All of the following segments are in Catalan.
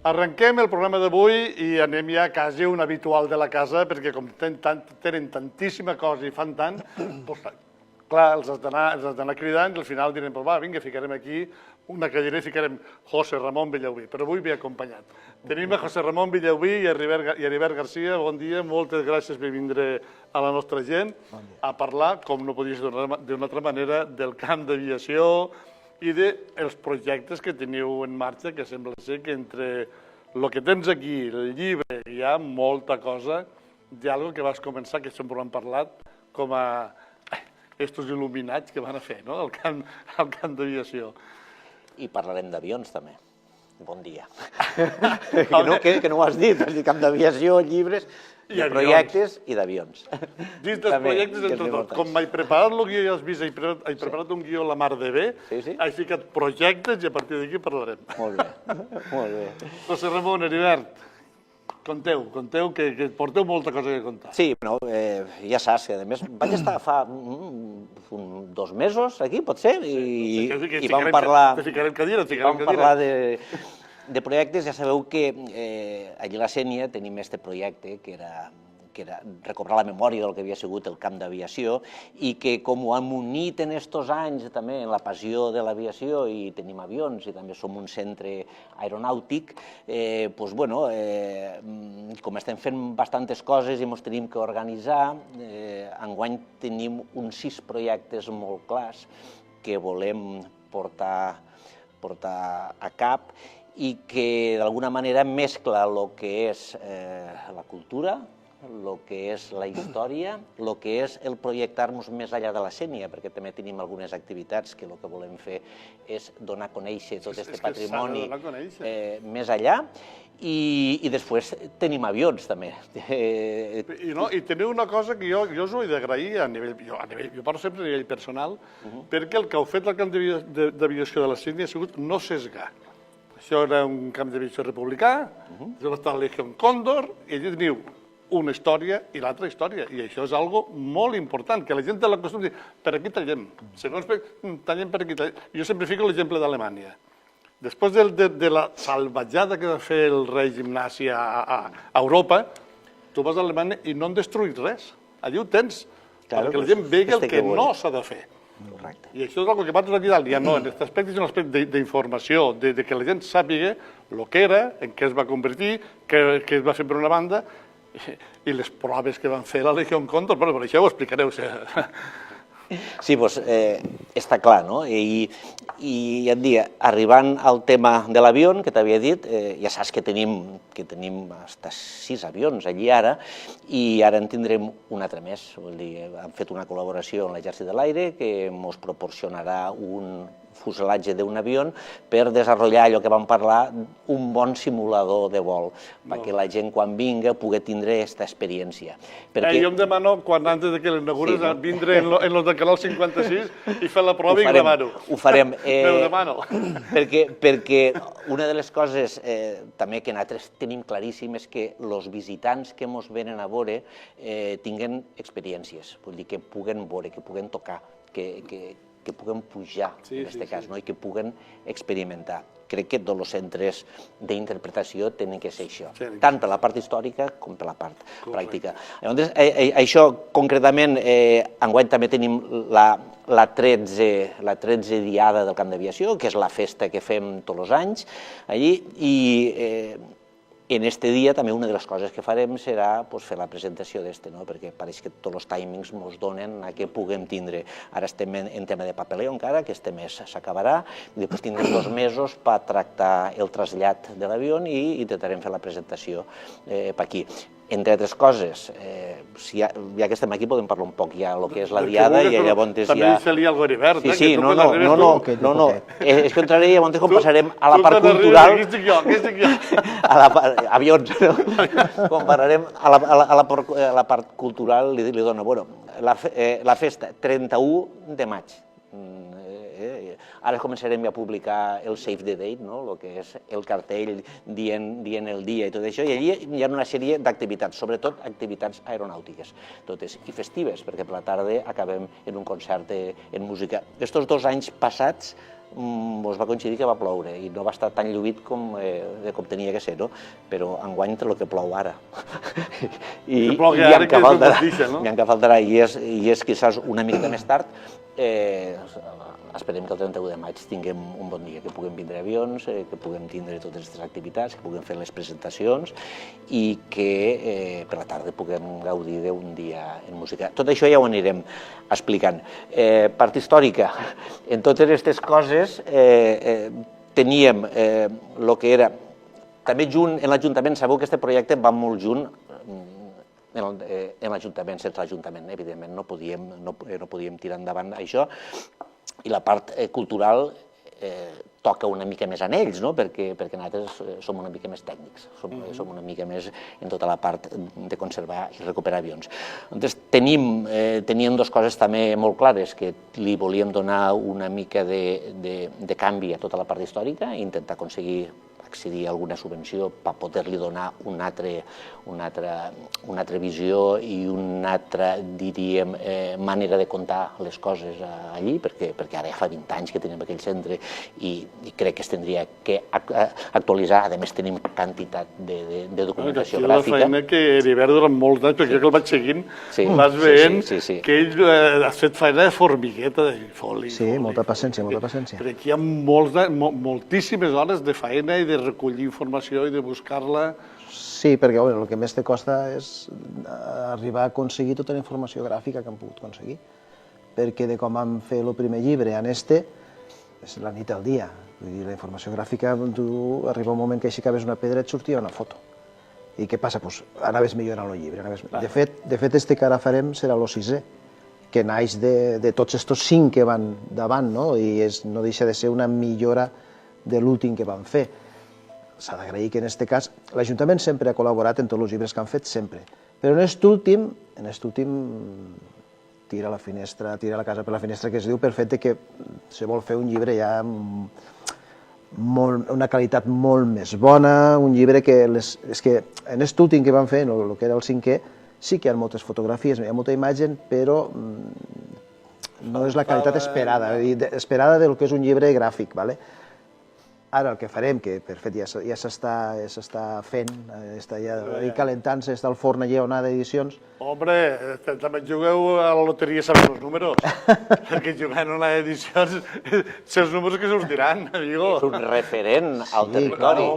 Arrenquem el programa d'avui i anem ja quasi un habitual de la casa, perquè com tenen tantíssima cosa i fan tant, doncs, clar, els has d'anar cridant i al final direm, va, vinga, ficarem aquí una cadira i ficarem José Ramón Villaubí, però avui ve acompanyat. Tenim a José Ramón Villaubí i a Heribert García, bon dia, moltes gràcies per vindre a la nostra gent a parlar, com no podia ser d'una altra manera, del camp d'aviació i dels projectes que teniu en marxa, que sembla ser que entre el que tens aquí, el llibre, hi ha molta cosa d'algo que vas començar, que sempre ho hem parlat, com a estos il·luminats que van a fer, no?, al camp d'aviació. I parlarem d'avions, també. Bon dia. Que no ho has dit camp d'aviació, llibres, de projectes i d'avions. Dins dels projectes, entre tot. Com m'he preparat el guió i has vist, he preparat un guió la mar de bé, he ficat projectes i a partir d'aquí parlarem. Molt bé, molt bé. José Ramón, Heribert, conteu, que porteu molta cosa a contar. Sí, ja saps que a més vaig estar fa 2 mesos aquí, potser, i vam parlar de projectes. Ja sabeu que allí a la Sénia tenim aquest projecte que era recobrar la memòria del que havia sigut el camp d'aviació i que com ho hem unit en aquests anys també en la passió de l'aviació i tenim avions i també som un centre aeronàutic, com estem fent bastantes coses i ens tenim que organitzar, enguany tenim uns 6 projectes molt clars que volem portar a cap i que d'alguna manera mescla el que és la cultura, el que és la història, el que és el projectar-nos més enllà de la Sénia, perquè també tenim algunes activitats que el que volem fer és donar a conèixer tot aquest patrimoni més enllà. I després tenim avions, també. I teniu una cosa que jo us ho he d'agrair a nivell, jo parlo sempre a nivell personal, perquè el que heu fet al camp d'aviació de la Sénia ha sigut no sesgar. Això era un camp d'aviació republicà, això va estar a Legión Cóndor, i allà teniu una història i l'altra història, i això és algo molt important, que la gent té la costum de dir, per aquí tallem, segons tallem per aquí. Jo sempre fico l'exemple d'Alemanya. Després de la salvatjada que va fer el règim nazi a Europa, tu vas a Alemanya i no han destruït res. Allà ho tens, perquè la gent vegi el que no s'ha de fer. I això és una cosa que nosaltres aquí dalt, ja no, en aquest aspecte és un aspecte d'informació, de que la gent sàpiga el que era, en què es va convertir, què es va fer per una banda, i les proves que van fer la Legión Cóndor, però per això ho explicareu. Sí, doncs està clar, no? I ja et dic, arribant al tema de l'avió, que t'havia dit, ja saps que tenim fins 6 avions allí ara, i ara en tindrem un altre més. Vull dir, hem fet una col·laboració amb l'Exèrcit de l'Aire que ens proporcionarà un fuselatge d'un avió per desenvolupar allò que vam parlar, un bon simulador de vol, perquè la gent quan vinga pugui tindre aquesta experiència. Jo em demano, antes de que l'inaugures, vindre en los del Canal 56 i fer la prova i gravar-ho. Ho farem. Ho demano. Perquè una de les coses també que nosaltres tenim claríssim és que els visitants que ens venen a veure tinguen experiències, vull dir, que puguen veure, que puguen tocar, que puguen pujar, en aquest cas, i que puguen experimentar. Crec que tots els centres d'interpretació tenen que ser això, tant per la part històrica com per la part pràctica. Llavors, això, concretament, enguany també tenim la 13 Diada del Camp d'Aviació, que és la festa que fem tots els anys allí, i en este dia també una de les coses que farem serà fer la presentació d'este, perquè pareix que tots els timings ens donen a què puguem tindre. Ara estem en tema de papeleo encara, que este mes s'acabarà, i després tindrem 2 mesos per tractar el trasllat de l'avió i intentarem fer la presentació per aquí. Entre altres coses, ja que estem aquí podem parlar un poc ja del que és la Diada i llavors ja... També deixa-li algo a Heribert, Sí, no, és que entraré i llavors com passarem a la part cultural... Aquí estic jo. Avions, no? Com parlarem a la part cultural, li dono, bueno, la festa, 31 de maig. Ara començarem a publicar el Save the Date, el que és el cartell dient el dia i tot això, i allí hi ha una sèrie d'activitats, sobretot activitats aeronàutiques, totes, i festives, perquè per la tarda acabem en un concert en música. Estos 2 anys passats ens va coincidir que va ploure i no va estar tan lluït com tenia que ser, no? Però enguany té el que plou ara. I encara faltarà, i és quizás una mica més tard. Esperem que el 31 de maig tinguem un bon dia, que puguem vindre avions, que puguem tindre totes aquestes activitats, que puguem fer les presentacions i que per la tarda puguem gaudir d'un dia en música. Tot això ja ho anirem explicant. Part històrica. En totes aquestes coses teníem el que era... També junt en l'Ajuntament, sabeu que aquest projecte va molt junt en l'Ajuntament, sense l'Ajuntament, evidentment, no podíem tirar endavant això, i la part cultural toca una mica més en ells, perquè nosaltres som una mica més tècnics, som una mica més en tota la part de conservar i recuperar avions. Llavors, teníem dues coses també molt clares, que li volíem donar una mica de canvi a tota la part històrica i intentar aconseguir accedir a alguna subvenció per poder-li donar una altra visió i una altra, diríem, manera de contar les coses allí, perquè ara ja fa 20 anys que tenim aquell centre i crec que es tindria que actualitzar. A més, tenim quantitat de documentació gràfica. La feina que Heribert durant molts anys, perquè jo que el vaig seguint, vas veient que ell ha fet feina de formigueta, de foli. Sí, molta paciència, molta paciència. Però aquí hi ha moltíssimes hores de feina i de recollir informació i de buscar-la. Sí, perquè el que més te costa és arribar a aconseguir tota la informació gràfica que hem pogut aconseguir. Perquè de com vam fer el primer llibre en és la nit al dia. Vull dir, la informació gràfica, tu arriba un moment que aixecaves una pedra i et sortia una foto. I què passa? Doncs anaves millorant el llibre. De fet, este que ara farem serà el 6è, que naix de tots estos 5 que van davant, i no deixa de ser una millora de l'últim que vam fer. S'ha d'agrair que en aquest cas l'Ajuntament sempre ha col·laborat en tots els llibres que han fet, sempre. Però en aquest últim tira la casa per la finestra, que es diu, per fet que se vol fer un llibre ja amb una qualitat molt més bona, un llibre que és que en aquest últim que vam fer, el que era el 5è, sí que hi ha moltes fotografies, hi ha molta imatge, però no és la qualitat esperada del que és un llibre gràfic, d'acord? Ara el que farem, que per fet ja s'està fent, està ja calentant-se, està al forn allà on ha d'edicions. Hombre, també jugueu a la loteria sabent els números, perquè jugant a les edicions, els números que sortiran, amigo. És un referent al territori.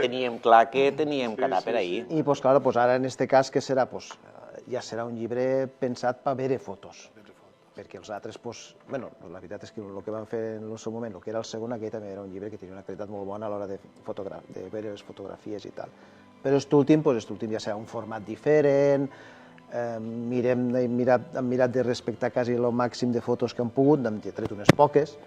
Teníem clar que teníem que anar per ahir. I, clar, ara en aquest cas, què serà? Ja serà un llibre pensat per veure fotos. Perquè els altres, la veritat és que el que vam fer en el seu moment, el que era el segon, aquell també era un llibre que tenia una qualitat molt bona a l'hora de veure les fotografies i tal. Però aquest últim ja serà un format diferent, hem mirat de respectar quasi el màxim de fotos que hem pogut, n'hem tret unes poques,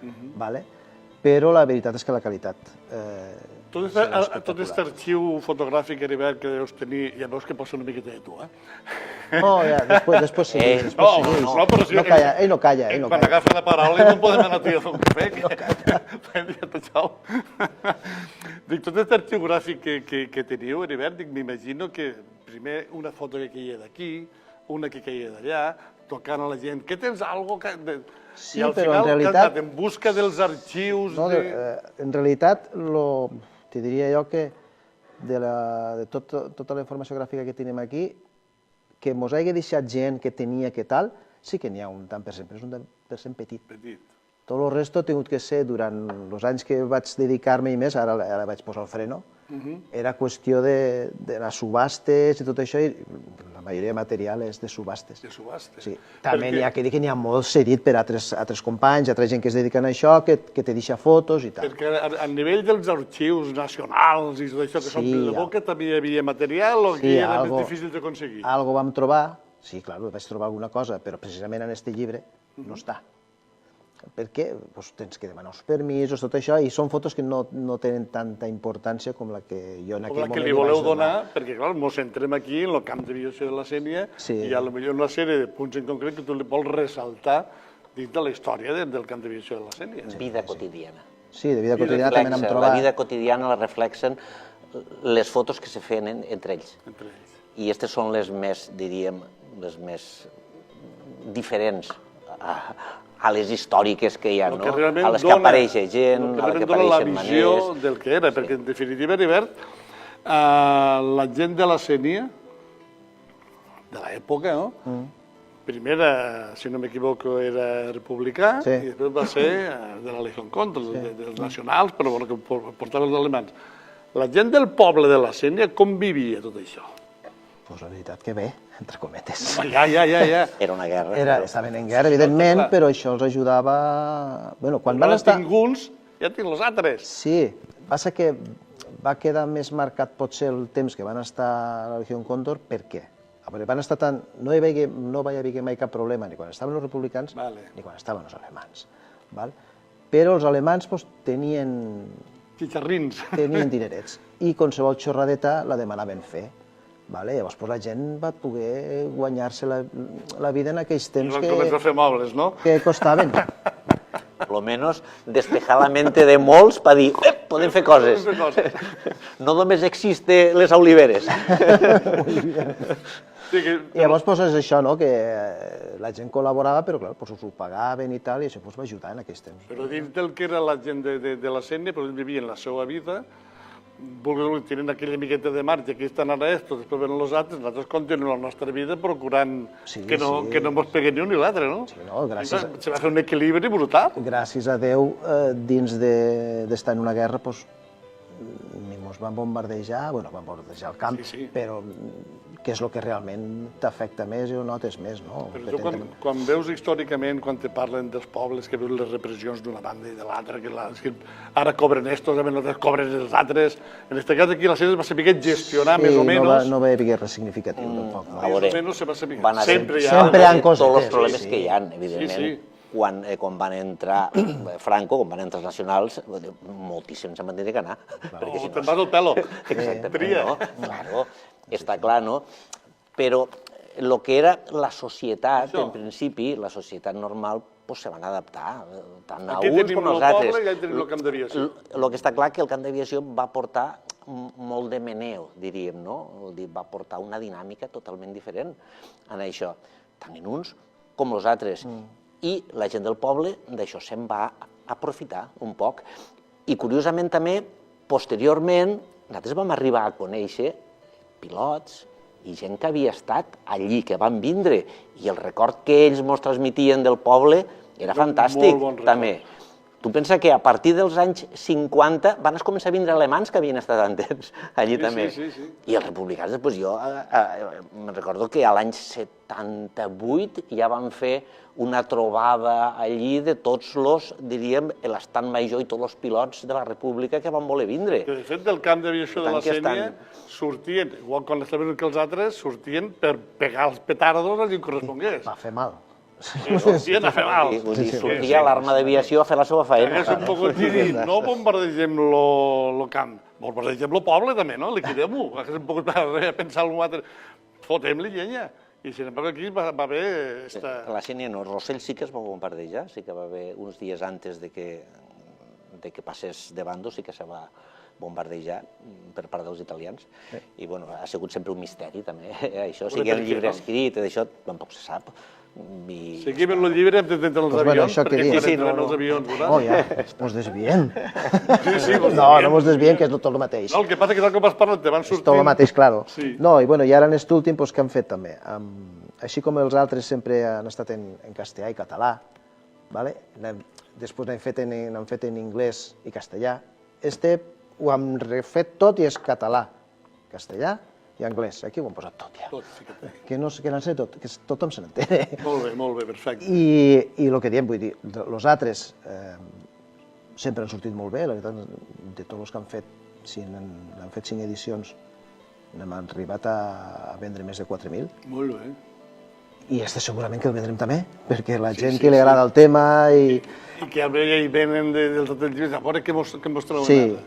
però la veritat és que la qualitat serà espectacular. Tot aquest arxiu fotogràfic, Heribert, que deus tenir, ja veus que pots ser una miqueta de tu, No, ja, després sí. Ell no calla. Quan agafa la paraula no podem anar a fer un cafè. Dic, tot aquest arxiu gràfic que teniu, Heribert, m'imagino que primer una foto que queia d'aquí, una que queia d'allà, tocant a la gent, que tens alguna cosa... Sí, però en realitat... En busca dels arxius... En realitat, te diria jo que de tota la informació gràfica que tenim aquí, que mos hagi deixat gent que tenia que tal, sí que n'hi ha un tant per cent, però és un tant per cent petit. Tot el resto ha tingut que ser, durant els anys que vaig dedicar-me i més, ara vaig posar el freno, era qüestió d'anar a subhastes i tot això, i la majoria de material és de subhastes. De subhastes. Sí. També n'hi ha que dir que n'hi ha molt cedit per altres companys, altra gent que es dediquen a això, que te deixa fotos i tal. Perquè a nivell dels arxius nacionals i tot això que s'omple de boca, també hi havia material o que era més difícil d'aconseguir? Algo vam trobar, sí, clar, vaig trobar alguna cosa, però precisament en aquest llibre no està. Perquè tens que demanar els permisos, tot això, i són fotos que no tenen tanta importància com la que jo en aquell moment li vaig donar. Com la que li voleu donar, perquè clar, ens centrem aquí en el camp de biologia de la Sénia i potser una sèrie de punts en concret que tu li vols ressaltar dins de la història del camp de biologia de la Sénia. Vida quotidiana. Sí, de vida quotidiana també n'hem trobat. La vida quotidiana la reflexen les fotos que se feien entre ells. I aquestes són les més, diríem, les més diferents a les històriques que hi ha, no? realment A les que apareix gent, a les que dona la apareixen visió maners... del que era, perquè en definitiva, Heribert, la gent de la Sénia, de l'època, no? Primer, si no m'equivoco, era republicà, Sí. i després va ser de la Legió Contra, dels nacionals, però bueno, que portaven els alemans. La gent del poble de la Sénia, com vivia tot això? Pues la veritat que bé, entre cometes. Ja. Era una guerra. Estaven en guerra, evidentment, clar. però això els ajudava... Bueno, quan van Quan estar... tinc uns, ja tinc els altres. Sí, passa que va quedar més marcat potser el temps que van estar a la Legió Còndor, per què? Perquè van estar tant... No va haver mai cap problema ni quan estaven els republicans ni quan estaven els alemans. Val? Però els alemans pues, tenien dinerets i qualsevol xorradeta la demanaven fer. Vale? Llavors la gent va poder guanyar-se la vida en aquells temps I van començar a fer mobles, no? que costaven. Por lo menos despejar la mente de molts per dir, podem fer coses. No només existe les oliveres. Sí, I llavors pues, és això, no? Que la gent col·laborava, però clar, pues, us ho pagaven i tal, i això pues, va ajudar en aquells temps. Però dins del que era la gent de la Sénia, pues, vivien la seva vida, tenen aquella miqueta de marge, aquí estan ara estos, després venen els altres, nosaltres continuem la nostra vida procurant que no mos peguen ni un ni l'altre, no? Sí, no, gràcies Se va fer un equilibri brutal. Gràcies a Déu, dins d'estar en una guerra, pues, ni mos van bombardejar, bueno, van bombardejar el camp, però què és el que realment t'afecta més i ho notes més, no? Però tu quan veus històricament, quan te parlen dels pobles, que veus les repressions d'una banda i de l'altra, que ara cobren estos, nosaltres cobren els altres, en aquest cas aquí la Sénia va saber gestionar més o menys. No va haver res significatiu, tampoc. A veure, sempre hi ha coses. Tots els problemes que hi ha, evidentment. Quan van entrar Franco, quan van entrar els nacionals, moltíssims se'n van dir que anar. Te'n vas al pelo. Exactament, claro, està clar, no? Però el que era la societat, en principi, la societat normal, se van adaptar, tant a uns com als altres. Aquí tenim el poble i allà tenim el camp d'aviació. El que està clar que el camp d'aviació va portar molt de meneo, diríem, no? Va portar una dinàmica totalment diferent en això, tant en uns com els altres. I la gent del poble d'això se'n va aprofitar un poc. I curiosament també, posteriorment, nosaltres vam arribar a conèixer pilots i gent que havia estat allí, que van vindre, i el record que ells ens transmitien del poble era fantàstic, també. Tu pensa que a partir dels anys 50 van començar a vindre alemans que havien estat antes allí també. I els republicans, després jo me'n recordo que a l'any 78 ja van fer una trobada allí de tots els, diríem, l'estat major i tots els pilots de la república que van voler vindre. De fet, del camp d'aviació de la Sénia sortien, igual quan estaven que els altres, sortien per pegar els petardos allí correspongués. Va fer mal. Sortien a fer mal. Sortia l'arma d'aviació a fer la seva feina. És un poc dir, no bombardegem el camp, bombardegem el poble també, no? Liquidem-ho. És un poc pensar en un altre. Fotem-li llenya. I sin embargo aquí va haver... La Sénia no, Rossell sí que es va bombardejar, sí que va haver uns dies antes de que passés de bando, sí que se va bombardejar per part dels italians. I bueno, ha sigut sempre un misteri també, això. Sí que hi ha un llibre escrit, d'això tampoc se sap. Seguim en el llibre entre els avions, perquè quan entrem els avions, veuràs? Oh, ja, mos desviem. No, no mos desviem, que és tot el mateix. No, el que passa que tal com vas parlant te van sortint... És tot el mateix, claro. No, i bueno, i ara en aquest últim, què han fet també? Així com els altres sempre han estat en castellà i català, després n'han fet en anglès i castellà, ho hem refet tot i és català, castellà i anglès. Aquí ho hem posat tot, ja. Que no sé tot, que tothom se n'entén. Molt bé, perfecte. I el que diem, vull dir, els altres sempre han sortit molt bé, la veritat, de tots els que han fet, si han fet 5 edicions, n'hem arribat a vendre més de 4.000. Molt bé. I este segurament que el vendrem també, perquè la gent que li agrada el tema i... I que hi venen dels altres llibres, a veure què mos treuen. Sí,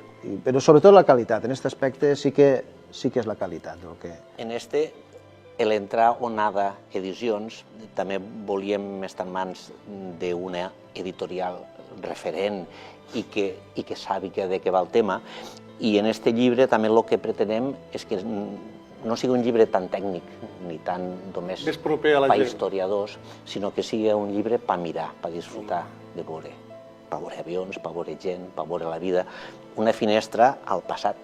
però sobretot la qualitat. En aquest aspecte sí que és la qualitat. En l'entrar Onada Edicions, també volíem estar en mans d'una editorial referent i que sàpiga de què va el tema. I en aquest llibre també el que pretenem és que no sigui un llibre tan tècnic, ni tan només Més proper a la per gent. historiadors, sinó que sigui un llibre per mirar, per disfrutar de veure. Per veure avions, per veure gent, per veure la vida. Una finestra al passat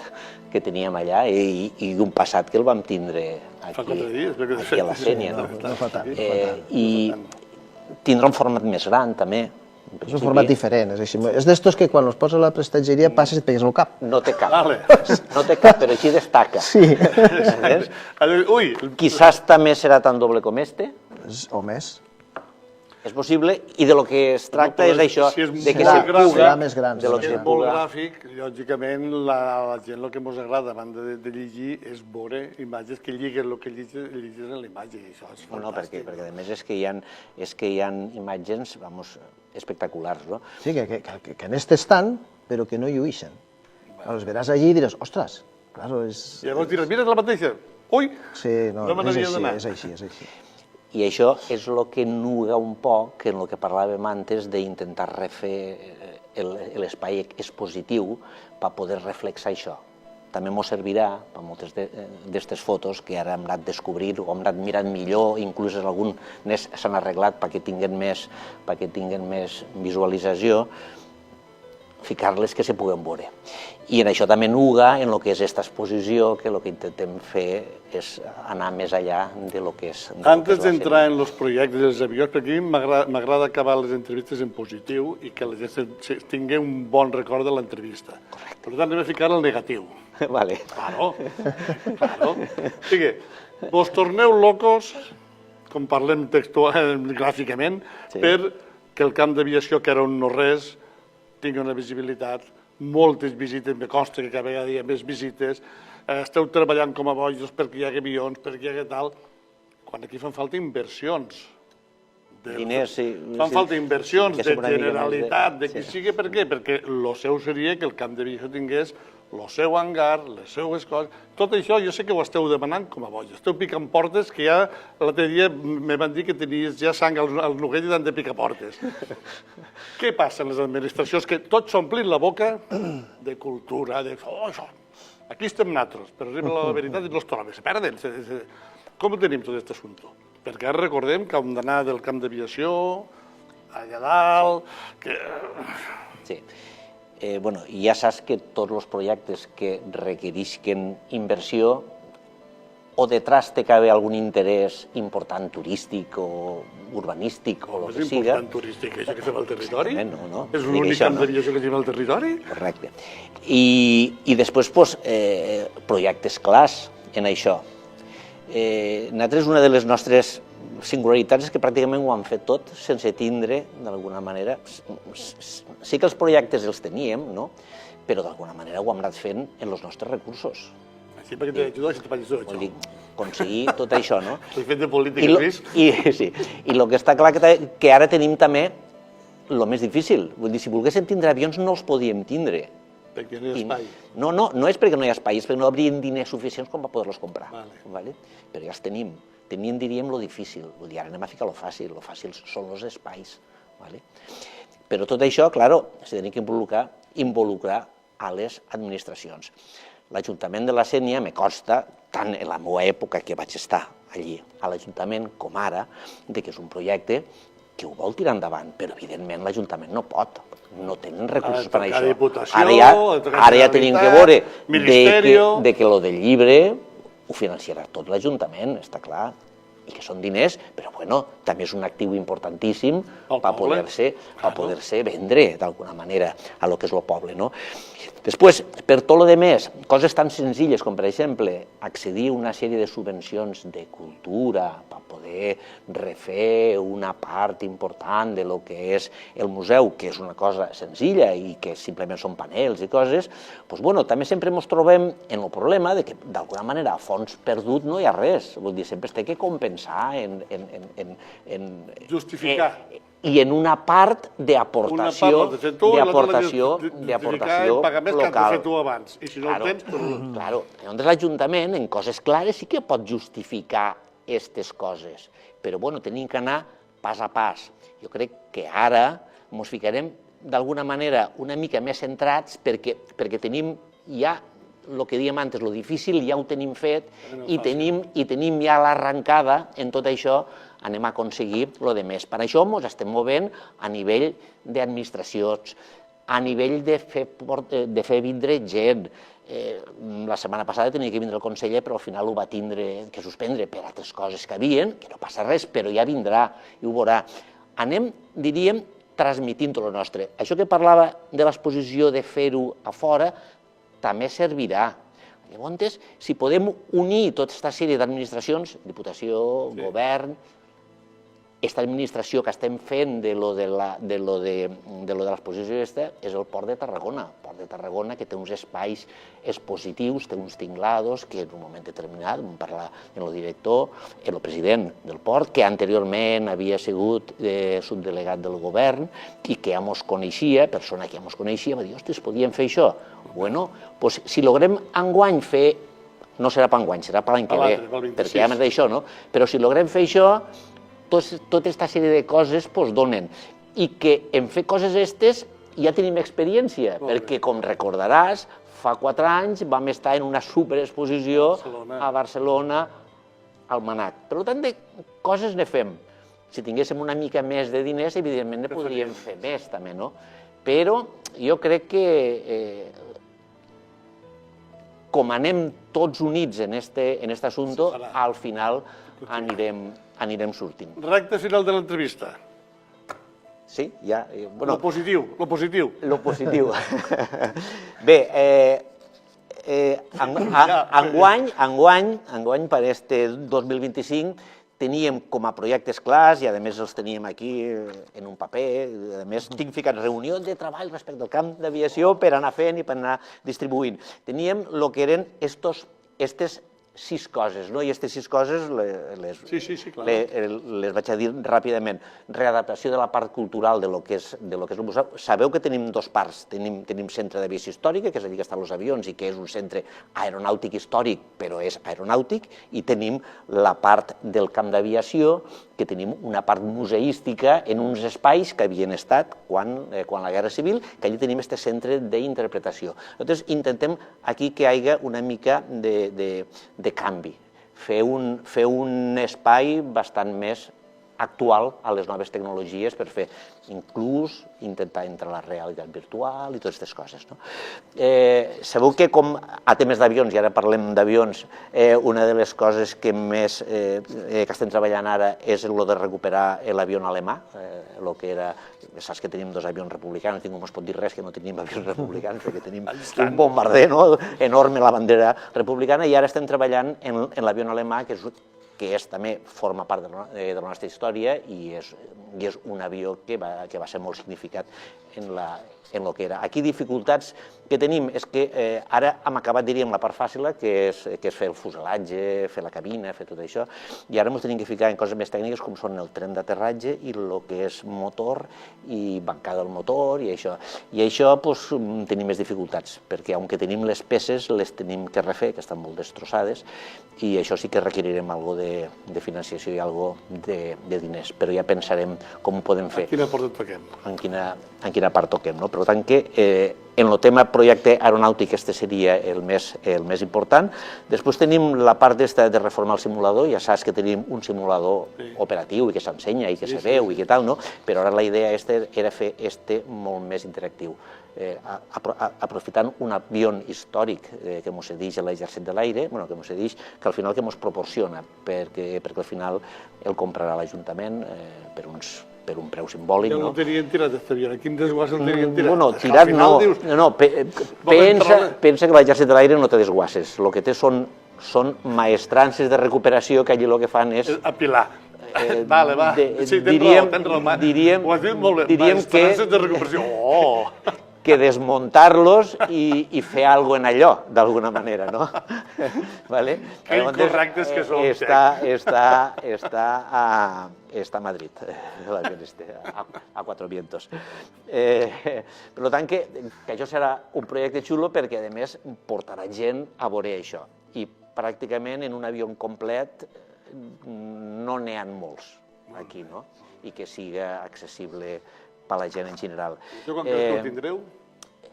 que teníem allà i un passat que el vam tindre Fa 4 dies. aquí a la Sénia. No fa tant. I tindrà un format més gran, també. en És un principi. format diferent, és així. És d'estos que quan els poses a la prestatgeria passes i et pegues al cap. No té cap. Vale. No té cap, però així destaca. Sí. Saps? Ui, Quizás també serà tan doble com este. O més. És possible, i de lo que es tracta però és això, si és de que molt se gran, puga, serà més gran, de lo serà que és se més molt puga. gràfic, lògicament la gent el que ens agrada, a banda de llegir, és veure imatges que lliguen el que llegis en la imatge, i això és No, fantàstic. perquè a més és que hi ha imatges, vamos, espectaculars, no? Sí, que en este estan, però que no lluïxen. Els veràs allí i diràs, ostres, claro, és... I llavors diràs, mira, és la mateixa. Ui, Sí, no, no me és n'havia així, d'anar. és així, és així. I això és el que nuga un poc en el que parlàvem antes d'intentar refer l'espai expositiu per poder reflexar això. També ens servirà per moltes d'aquestes fotos que ara hem anat descobrint o hem anat mirant millor, inclús algunes s'han arreglat perquè tinguen més visualització, ficar-les que se puguen veure. I en això també nuga en el que és aquesta exposició, que el que intentem fer és anar més enllà de lo que és... Antes d'entrar en els projectes dels avions, perquè a mi m'agrada acabar les entrevistes en positiu i que la gent tingui un bon record de l'entrevista. Per tant, anem a ficar el negatiu. Vale. Claro, claro. O sigui, vos torneu locos, com parlem gràficament, Sí. perquè el camp d'aviació, que era un no-res, tingui una visibilitat, moltes visites, me consta que cada vegada hi ha més visites, esteu treballant com a bojos perquè hi hagi avions, perquè hi hagi tal, quan aquí fan falta inversions. Diners, sí. Fan falta inversions Que de és una mica més Generalitat, de qui sí. sigui, per què? Perquè el seu seria que el camp d'aviació tingués el seu hangar, les seues coses... Tot això jo sé que ho esteu demanant com a boig. Esteu picant portes que ja l'altre dia me van dir que tenies ja sang al nuguet i tant de picar portes. Què passa en les administracions? Que tots s'omplin la boca de cultura, de... Oh, això. Aquí estem nosaltres, però arriba la veritat i no es troba, se perden. Com ho tenim tot aquest assumpte? Perquè ara recordem que hem d'anar del camp d'aviació allà dalt, que... Sí. Bueno, ja saps que tots els projectes que requerisquen inversió o detrás té que haver algun interès important turístic o urbanístic o el que És siga. important turístic, això que fem al territori? No. És Dic l'únic això, camp no? d'aviació que tenim al territori? Correcte. I després, doncs, projectes clars en això. Nosaltres, una de les nostres singularitats és que pràcticament ho han fet tot sense tindre, d'alguna manera... Sí que els projectes els teníem, no? Però d'alguna manera ho hem anat fent en els nostres recursos. Sí, perquè t'ajudo si te facis tot Vull això. dir, aconseguir tot això, no? L'he fet de política, Lluís. I el que està clar que ara tenim també el més difícil. Vull dir, si volguéssim tindre avions no els podíem tindre. Perquè no hi ha espai. No és perquè no hi ha espai, és perquè no hi haurien diners suficients com per poder-los comprar. Vale. Però ja els tenim. Teníem, diríem, lo difícil. Vull dir, ara anem a ficar lo fàcil. Lo fàcil són els espais. Vale? Però tot això, claro, s'ha de que involucrar a les administracions. L'Ajuntament de la Sénia me consta, tant en la meva època que vaig estar allí a l'Ajuntament com ara, de que és un projecte que ho vol tirar endavant, però evidentment l'Ajuntament no pot, no tenen recursos per a això. Ara ja tenim que veure de que lo del llibre ho financiarà tot l'Ajuntament, està clar, i que són diners, però bueno, també és un actiu importantíssim per poder-se vendre d'alguna manera a lo que és el poble, no? Després, per tot el més, coses tan senzilles com, per exemple, accedir a una sèrie de subvencions de cultura per poder refer una part important de lo que és el museu, que és una cosa senzilla i que simplement són panels i coses, doncs, bueno, també sempre ens trobem en el problema de que, d'alguna manera, a fons perdut no hi ha res. Vull dir, sempre es té que compensar Justificar. I en una part d'aportació local. Tu abans. I si no el tens... Claro, llavors l'Ajuntament en coses clares sí que pot justificar aquestes coses, però bueno, tenim que anar pas a pas. Jo crec que ara ens ficarem d'alguna manera una mica més centrats perquè tenim ja el que dèiem antes, lo difícil ja ho tenim fet i tenim ja l'arrencada en tot això, anem a aconseguir lo de més. Per això ens estem movent a nivell d'administracions, a nivell de fer vindre gent. La setmana passada tenia que vindre el conseller, però al final ho va tindre que suspendre per altres coses que havien, que no passa res, però ja vindrà i ho veurà. Anem, diríem, transmitint tot el nostre. Això que parlava de l'exposició de fer-ho a fora, també servirà. Llavors, si podem unir tota aquesta sèrie d'administracions, Diputació, Govern, aquesta administració que estem fent de lo de l'exposició aquesta és el Port de Tarragona. El Port de Tarragona que té uns espais expositius, té uns tinglados que en un moment determinat, vam parlar amb el director, el president del port, que anteriorment havia sigut subdelegat del govern i que ja mos coneixia, persona que ja mos coneixia, va dir, ostres, podíem fer això. Bueno, doncs si logrem enguany fer, no serà per enguany, serà per l'any que ve, perquè ja m'has d'això, no? Però si logrem fer això, tota aquesta sèrie de coses donen. I que en fer coses aquestes ja tenim experiència, perquè, com recordaràs, fa 4 anys vam estar en una superexposició a Barcelona, al Manac. Per tant, de coses ne fem. Si tinguéssim una mica més de diners, evidentment ne podríem fer més, també, no? Però jo crec que com anem tots units en aquest assumpte, al final anirem sortint. Recte final de l'entrevista. Sí, ja... Lo positiu. Lo positiu. Bé, enguany per este 2025 teníem com a projectes clars, i a més els teníem aquí en un paper, a més tinc ficat reunió de treball respecte al camp d'aviació per anar fent i per anar distribuint. Teníem el que eren aquestes 6 coses, no? I aquestes 6 coses les vaig a dir ràpidament. Readaptació de la part cultural de lo que és el museu. Sabeu que tenim 2 parts. Tenim centre d'aviació històrica, que és allà que estan els avions i que és un centre aeronàutic històric, però és aeronàutic, i tenim la part del camp d'aviació, que tenim una part museística en uns espais que havien estat quan la Guerra Civil, que allà tenim aquest centre d'interpretació. Nosaltres intentem aquí que hi hagi una mica de canvi, fer un espai bastant més actual a les noves tecnologies per fer inclús intentar entrar a la realitat virtual i totes aquestes coses. Sabeu que com a temes d'avions, i ara parlem d'avions, una de les coses que més que estem treballant ara és el de recuperar l'avió alemà, el que era, saps que tenim 2 avions republicans, ningú ens pot dir res que no tenim avions republicans, perquè tenim un bombarder enorme, la bandera republicana, i ara estem treballant en l'avió alemà, que també forma part de la nostra història i és un avió que va ser molt significat en el que era. Aquí dificultats que tenim és que ara hem acabat, diríem, la part fàcil, que és fer el fuselatge, fer la cabina, fer tot això, i ara ens tenim que ficar en coses més tècniques com són el tren d'aterratge i el que és motor i bancada del motor i això. I això tenim més dificultats, perquè aunque tenim les peces, les tenim que refer, que estan molt destrossades, i això sí que requerirem algo de financiació i algo de diners, però ja pensarem com ho podem fer. En quina part toquem? En quina part toquem, no? Per tant que en el tema projecte aeronàutic este seria el més important. Després tenim la part de reformar el simulador, ja saps que tenim un simulador operatiu i que s'ensenya i que se veu i que tal, no? Però ara la idea era fer molt més interactiu, aprofitant un avió històric que ens cedeix l'Exèrcit de l'Aire, que ens cedeix, que al final que ens proporciona, perquè al final el comprarà l'Ajuntament per un preu simbòlic. Ja no tenien tirat aquest avió, quin desguàs el tenien tirat? Bueno, tirat no, pensa que l'Exèrcit de l'Aire no té desguasses, el que té són maestrances de recuperació que allí el que fan és... Apilar. Vale, va. Sí, tens raó. Ho has dit molt bé. Maestrances de recuperació. Que desmuntar-los i fer alguna cosa en allò, d'alguna manera, no? Que incorrectes que som. Està a Madrid, a 4 vientos. Per tant, que això serà un projecte xulo perquè, a més, portarà gent a veure això. I pràcticament en un avió complet no n'hi ha molts aquí, no? I que siga accessible per a la gent en general. Això quan creus que ho tindreu?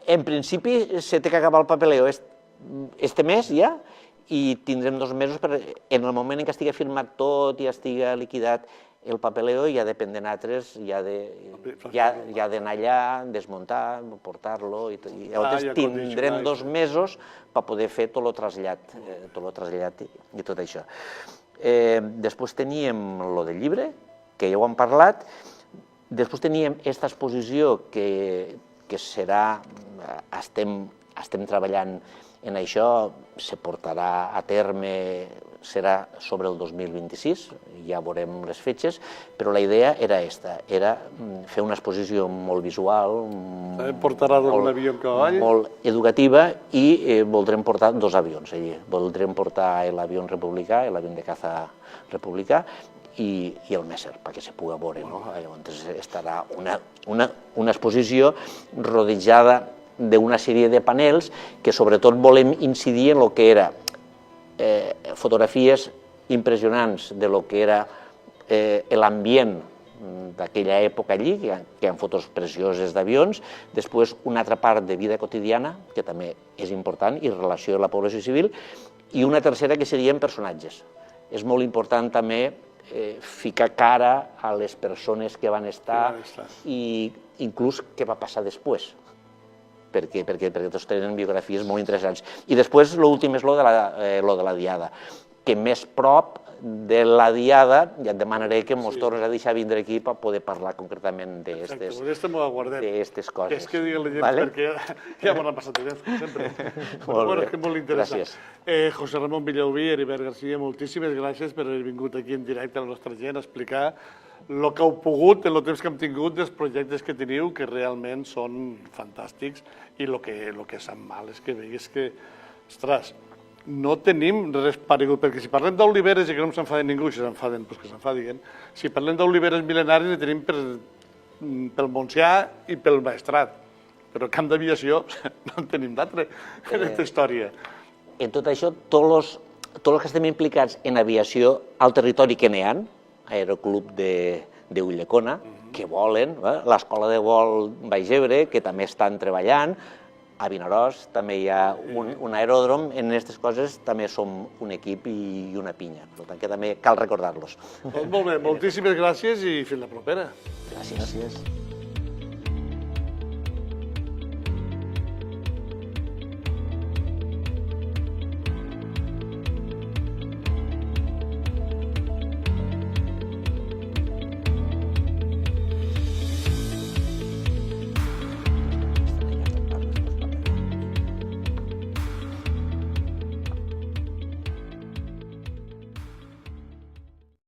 En principi, se té que acabar el papeleo este mes ja, i tindrem 2 mesos en el moment en què estigui firmat tot i estigui liquidat el papeleo, ja depèn de nosaltres, ja d'anar allà, desmuntar, portar-lo, i llavors tindrem 2 mesos per poder fer tot el trasllat i tot això. Després teníem el del llibre, que ja ho hem parlat, després teníem aquesta exposició que serà, estem treballant en això, se portarà a terme, serà sobre el 2026, ja veurem les fetges, però la idea era aquesta, era fer una exposició molt visual, molt educativa, i voldrem portar 2 avions allí. Voldrem portar l'avió republicà, l'avió de caza republicà, i el Messer, perquè se pugui veure. Llavors estarà una exposició rodejada d'una sèrie de panels que sobretot volem incidir en el que era fotografies impressionants de lo que era l'ambient d'aquella època allí, que hi ha fotos precioses d'avions, després una altra part de vida quotidiana, que també és important, i relació amb la població civil, i una tercera que serien personatges. És molt important també ficar cara a les persones que van estar i inclús què va passar després, perquè tots tenen biografies molt interessants. I després l'últim és lo de la Diada, que més prop de la Diada ja et demanaré que ens tornes a deixar vindre aquí per poder parlar concretament d'aquestes coses. És que digui la gent, perquè ja m'ho han passat temps, com sempre. Molt bé, molt interessant. José Ramon Villaubí i Heribert García, moltíssimes gràcies per haver vingut aquí en directe a la nostra gent a explicar el que heu pogut, en el temps que hem tingut, dels projectes que teniu, que realment són fantàstics, i el que sap mal és que veigues que, ostres, no tenim res paregut, perquè si parlem d'oliveres i que no s'enfaden ningú, si s'enfaden, doncs que s'enfadin, si parlem d'oliveres mil·lenaris ne tenim pel Montsià i pel Maestrat, però camp d'aviació no en tenim d'altre en aquesta història. En tot això, tots els que estem implicats en aviació al territori que n'hi ha, Aeroclub d'Ulldecona, que volen, l'Escola de Vol Baix Ebre, que també estan treballant, a Vinaròs també hi ha un aeròdrom, en aquestes coses també som un equip i una pinya, per tant que també cal recordar-los. Molt bé, moltíssimes gràcies i fins la propera. Gràcies.